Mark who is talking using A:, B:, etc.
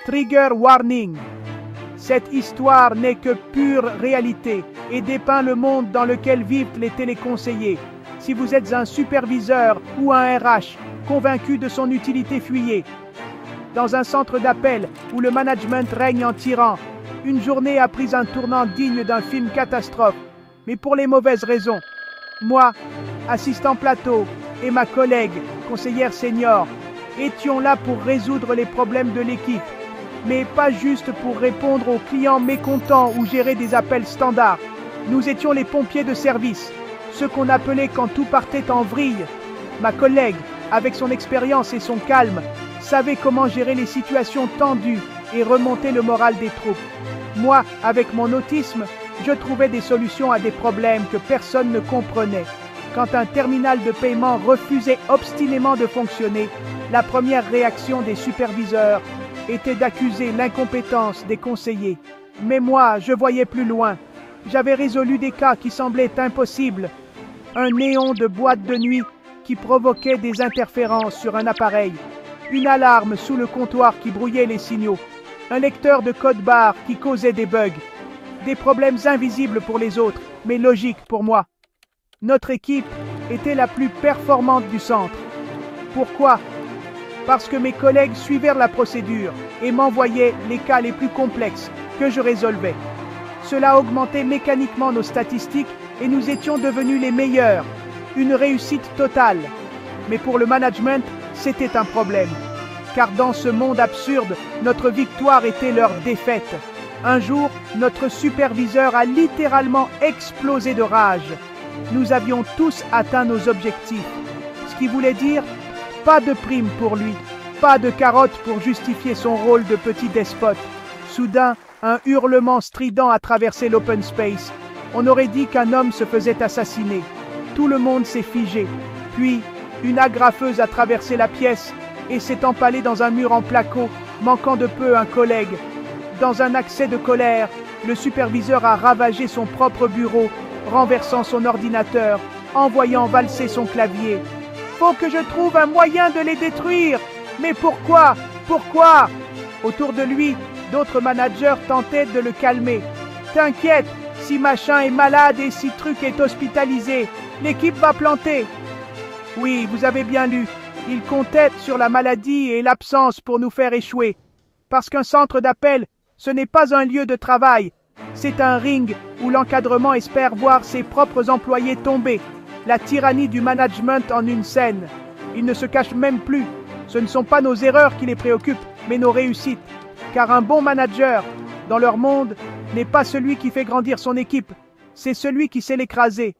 A: Trigger warning. Cette histoire n'est que pure réalité et dépeint le monde dans lequel vivent les téléconseillers. Si vous êtes un superviseur ou un RH convaincu de son utilité, fuyez. Dans un centre d'appel où le management règne en tyran, une journée a pris un tournant digne d'un film catastrophe, mais pour les mauvaises raisons. Moi, assistant plateau, et ma collègue, conseillère senior, étions là pour résoudre les problèmes de l'équipe, mais pas juste pour répondre aux clients mécontents ou gérer des appels standards. Nous étions les pompiers de service, ceux qu'on appelait quand tout partait en vrille. Ma collègue, avec son expérience et son calme, savait comment gérer les situations tendues et remonter le moral des troupes. Moi, avec mon autisme, je trouvais des solutions à des problèmes que personne ne comprenait. Quand un terminal de paiement refusait obstinément de fonctionner, la première réaction des superviseurs était d'accuser l'incompétence des conseillers. Mais moi, je voyais plus loin. J'avais résolu des cas qui semblaient impossibles. Un néon de boîte de nuit qui provoquait des interférences sur un appareil. Une alarme sous le comptoir qui brouillait les signaux. Un lecteur de code barre qui causait des bugs. Des problèmes invisibles pour les autres, mais logiques pour moi. Notre équipe était la plus performante du centre. Pourquoi? Parce que mes collègues suivaient la procédure et m'envoyaient les cas les plus complexes que je résolvais. Cela augmentait mécaniquement nos statistiques et nous étions devenus les meilleurs. Une réussite totale. Mais pour le management, c'était un problème. Car dans ce monde absurde, notre victoire était leur défaite. Un jour, notre superviseur a littéralement explosé de rage. Nous avions tous atteint nos objectifs. Ce qui voulait dire pas de prime pour lui, pas de carotte pour justifier son rôle de petit despote. Soudain, un hurlement strident a traversé l'open space. On aurait dit qu'un homme se faisait assassiner. Tout le monde s'est figé. Puis, une agrafeuse a traversé la pièce et s'est empalée dans un mur en placo, manquant de peu un collègue. Dans un accès de colère, le superviseur a ravagé son propre bureau, renversant son ordinateur, envoyant valser son clavier. « Faut que je trouve un moyen de les détruire! Mais pourquoi? Pourquoi ?» Autour de lui, d'autres managers tentaient de le calmer. « T'inquiète, si machin est malade et si truc est hospitalisé, l'équipe va planter. » Oui, vous avez bien lu. Il comptait sur la maladie et l'absence pour nous faire échouer. Parce qu'un centre d'appel, ce n'est pas un lieu de travail. C'est un ring où l'encadrement espère voir ses propres employés tomber. La tyrannie du management en une scène. Ils ne se cachent même plus. Ce ne sont pas nos erreurs qui les préoccupent, mais nos réussites. Car un bon manager, dans leur monde, n'est pas celui qui fait grandir son équipe. C'est celui qui sait l'écraser.